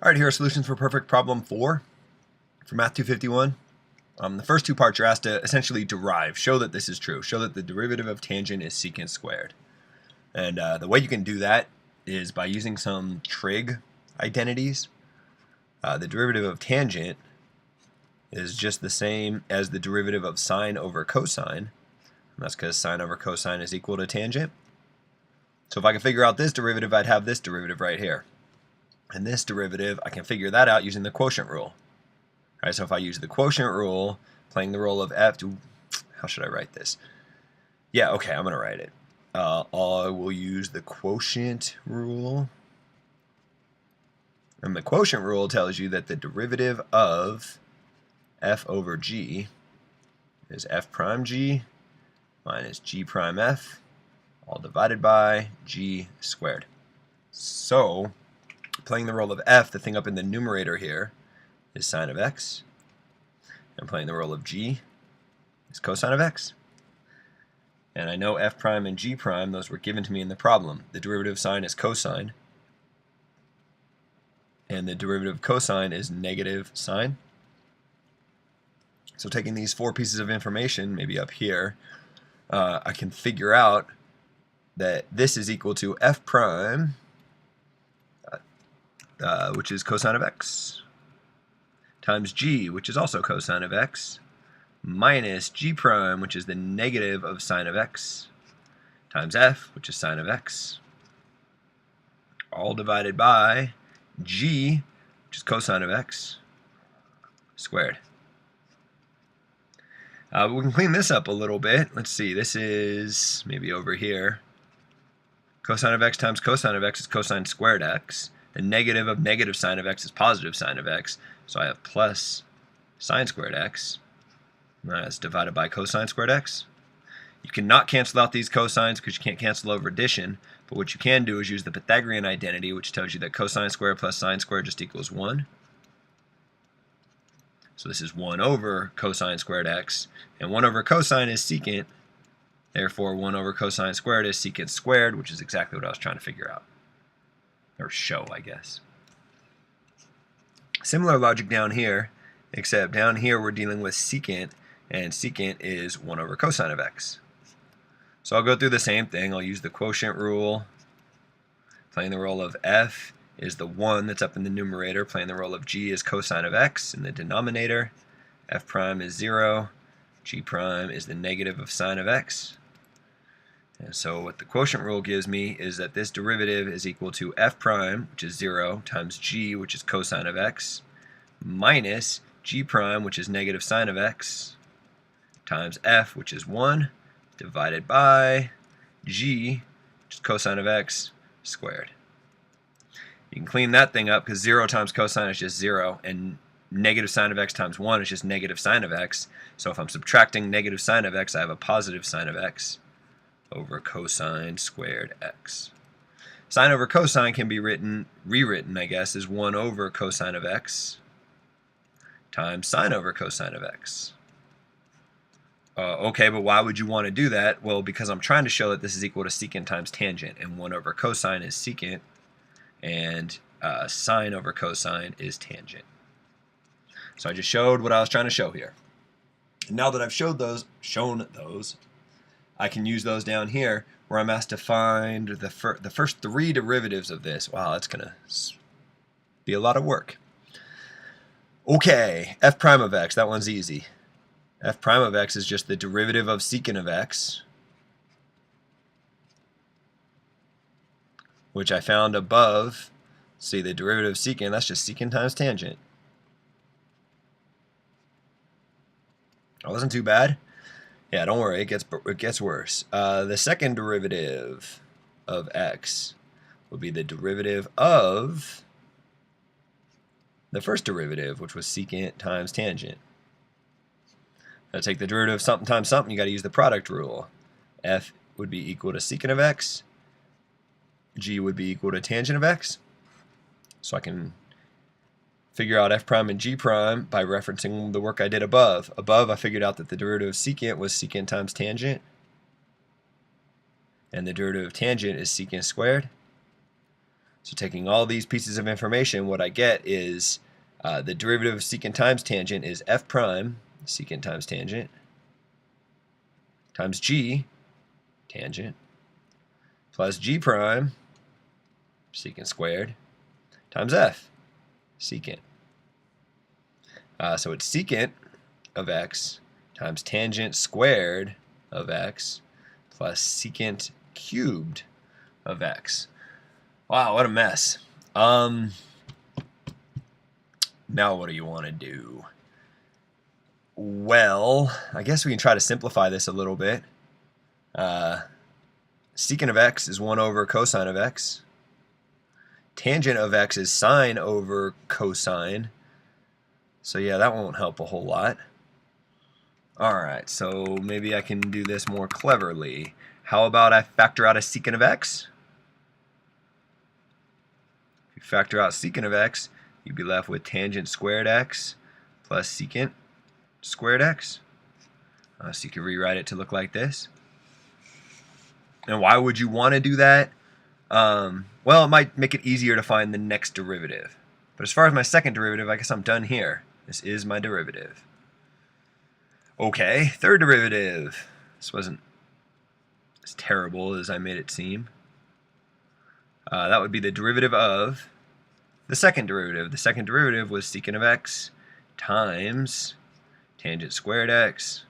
Alright, here are solutions for perfect problem 4 for Math 251. The first two parts you're asked to essentially derive, show that this is true, show that the derivative of tangent is secant squared. And the way you can do that is by using some trig identities. The derivative of tangent is just the same as the derivative of sine over cosine. And that's because sine over cosine is equal to tangent. So if I can figure out this derivative, I'd have this derivative right here. And this derivative, I can figure that out using the quotient rule. All right, so if I use the quotient rule, playing the role of f, how should I write this? Yeah, okay, I'm going to write it. I will use the quotient rule. And the quotient rule tells you that the derivative of f over g is f prime g minus g prime f, all divided by g squared. So, playing the role of f, the thing up in the numerator here is sine of x, and playing the role of g is cosine of x. And I know f prime and g prime, those were given to me in the problem. The derivative of sine is cosine, and the derivative of cosine is negative sine. So taking these four pieces of information, maybe up here, I can figure out that this is equal to f prime, which is cosine of x, times g, which is also cosine of x, minus g prime, which is the negative of sine of x, times f, which is sine of x, all divided by g, which is cosine of x, squared. We can clean this up a little bit. Let's see, this is maybe over here. Cosine of x times cosine of x is cosine squared x. The negative of negative sine of x is positive sine of x. So I have plus sine squared x. That's divided by cosine squared x. You cannot cancel out these cosines because you can't cancel over addition. But what you can do is use the Pythagorean identity, which tells you that cosine squared plus sine squared just equals 1. So this is 1 over cosine squared x. And 1 over cosine is secant. Therefore, 1 over cosine squared is secant squared, which is exactly what I was trying to figure out. Or show, I guess. Similar logic down here, except down here we're dealing with secant, and secant is 1 over cosine of x. So I'll go through the same thing. I'll use the quotient rule. Playing the role of f is the 1 that's up in the numerator. Playing the role of g is cosine of x in the denominator. F prime is 0. G prime is the negative of sine of x. And so what the quotient rule gives me is that this derivative is equal to f prime, which is 0, times g, which is cosine of x, minus g prime, which is negative sine of x, times f, which is 1, divided by g, which is cosine of x, squared. You can clean that thing up because 0 times cosine is just 0, and negative sine of x times 1 is just negative sine of x. So if I'm subtracting negative sine of x, I have a positive sine of x over cosine squared x. Sine over cosine can be rewritten, I guess, as 1 over cosine of x times sine over cosine of x. Okay, but why would you want to do that? Well, because I'm trying to show that this is equal to secant times tangent, and 1 over cosine is secant, and sine over cosine is tangent. So I just showed what I was trying to show here. And now that I've shown those, I can use those down here where I'm asked to find the first three derivatives of this. Wow, that's going to be a lot of work. Okay, f prime of x, that one's easy. F prime of x is just the derivative of secant of x, which I found above. See, the derivative of secant, that's just secant times tangent. That wasn't too bad. Yeah, don't worry, it gets worse. The second derivative of x would be the derivative of the first derivative, which was secant times tangent. Now take the derivative of something times something, you got to use the product rule. F would be equal to secant of x. G would be equal to tangent of x. So I can figure out f prime and g prime by referencing the work I did above. Above, I figured out that the derivative of secant was secant times tangent, and the derivative of tangent is secant squared. So taking all these pieces of information, what I get is the derivative of secant times tangent is f prime, secant times tangent, times g, tangent, plus g prime, secant squared, times f, secant. So it's secant of x times tangent squared of x plus secant cubed of x. Wow, what a mess. Now what do you want to do? Well, I guess we can try to simplify this a little bit. Secant of x is 1 over cosine of x. Tangent of x is sine over cosine. So yeah, that won't help a whole lot. Alright, so maybe I can do this more cleverly. How about I factor out a secant of x? If you factor out secant of x, you'd be left with tangent squared x plus secant squared x. So you can rewrite it to look like this. And why would you want to do that? Well, it might make it easier to find the next derivative. But as far as my second derivative, I guess I'm done here. This is my derivative. Okay, third derivative. This wasn't as terrible as I made it seem. That would be the derivative of the second derivative. The second derivative was secant of x times tangent squared x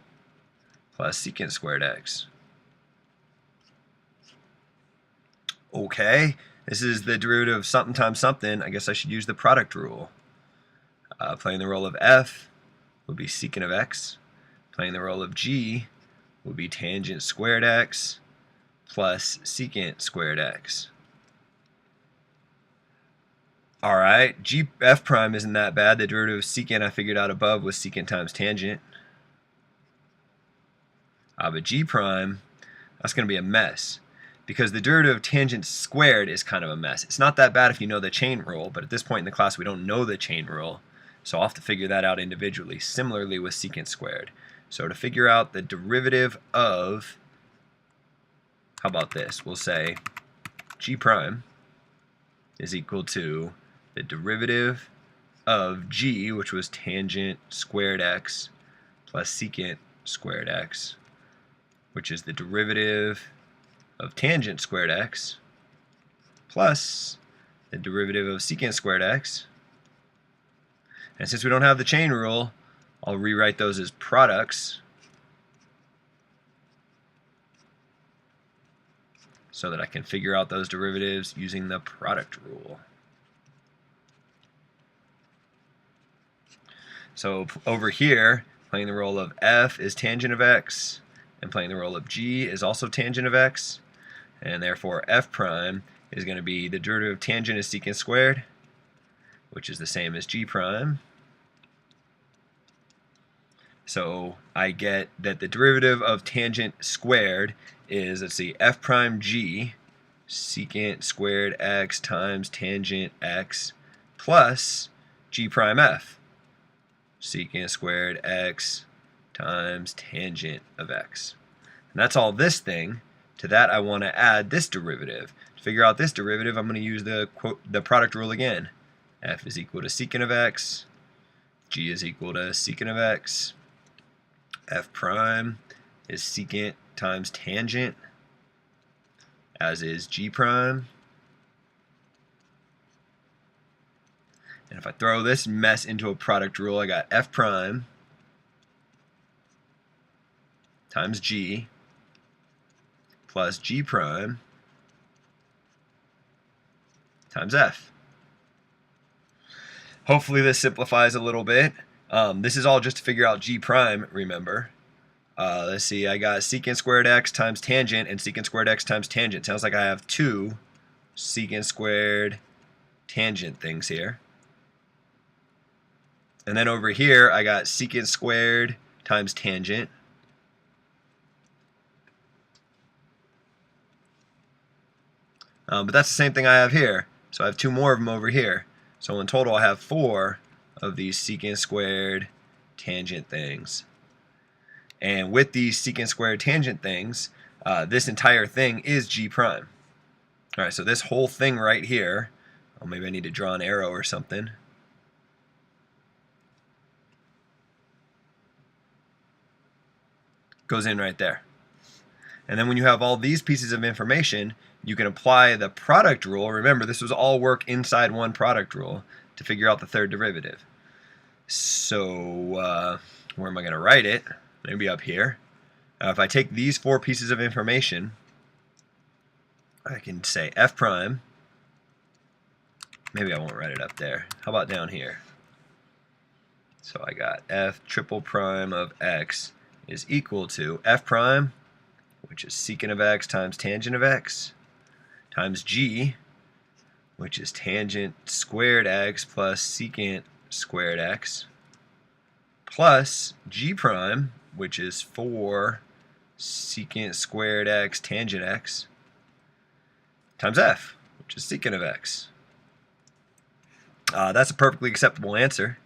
plus secant squared x. Okay, this is the derivative of something times something. I guess I should use the product rule. Playing the role of f would be secant of x. Playing the role of g would be tangent squared x plus secant squared x. Alright, f prime isn't that bad. The derivative of secant I figured out above was secant times tangent. But g prime, that's going to be a mess, because the derivative of tangent squared is kind of a mess. It's not that bad if you know the chain rule, but at this point in the class we don't know the chain rule, so I'll have to figure that out individually. Similarly with secant squared. So to figure out the derivative of, how about this? We'll say g prime is equal to the derivative of g, which was tangent squared x, plus secant squared x, which is the derivative of tangent squared x, plus the derivative of secant squared x. And since we don't have the chain rule, I'll rewrite those as products so that I can figure out those derivatives using the product rule. So over here, playing the role of f is tangent of x, and playing the role of g is also tangent of x, and therefore f prime is going to be the derivative of tangent is secant squared, which is the same as g prime. So I get that the derivative of tangent squared is, let's see, f prime g secant squared x times tangent x plus g prime f secant squared x times tangent of x. And that's all this thing. To that I want to add this derivative. To figure out this derivative, I'm going to use the product rule again. F is equal to secant of x, g is equal to secant of x, f prime is secant times tangent, as is g prime. And if I throw this mess into a product rule, I got f prime times g plus g prime times f. Hopefully this simplifies a little bit. This is all just to figure out g prime, remember. Let's see, I got secant squared x times tangent and secant squared x times tangent. Sounds like I have two secant squared tangent things here. And then over here I got secant squared times tangent. But that's the same thing I have here. So I have two more of them over here. So in total I have 4 of these secant squared tangent things. And with these secant squared tangent things, this entire thing is g prime. Alright, so this whole thing right here, Oh, maybe I need to draw an arrow or something. Goes in right there. And then when you have all these pieces of information, you can apply the product rule. Remember, this was all work inside one product rule to figure out the third derivative. So where am I going to write it? Maybe up here. If I take these four pieces of information, I can say f prime. Maybe I won't write it up there. How about down here? So I got f triple prime of x is equal to f prime, which is secant of x times tangent of x, times g, which is tangent squared x plus secant squared x, plus g prime, which is 4 secant squared x tangent x, times f, which is secant of x. That's a perfectly acceptable answer.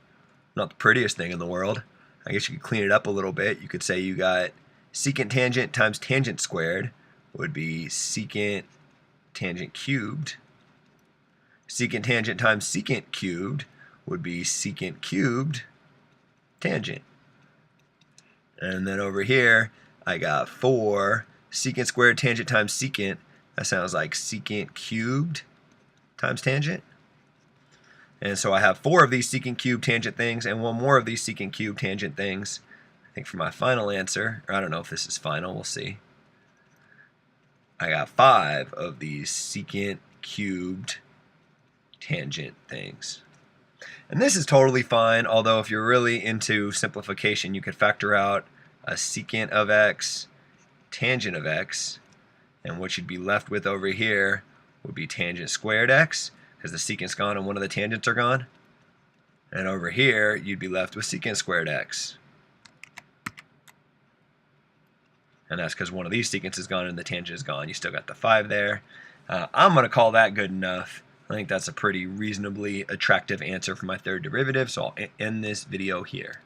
Not the prettiest thing in the world. I guess you could clean it up a little bit. You could say you got secant tangent times tangent squared would be secant tangent cubed. Secant tangent times secant cubed would be secant cubed tangent. And then over here, I got 4 secant squared tangent times secant. That sounds like secant cubed times tangent. And so I have 4 of these secant cube tangent things and 1 more of these secant cube tangent things. I think for my final answer, or I don't know if this is final, we'll see. I got 5 of these secant cubed tangent things. And this is totally fine, although if you're really into simplification, you could factor out a secant of x, tangent of x, and what you'd be left with over here would be tangent squared x, because the secant's gone and one of the tangents are gone. And over here, you'd be left with secant squared x. And that's because one of these secants is gone and the tangent is gone. You still got the 5 there. I'm going to call that good enough. I think that's a pretty reasonably attractive answer for my third derivative, so I'll end this video here.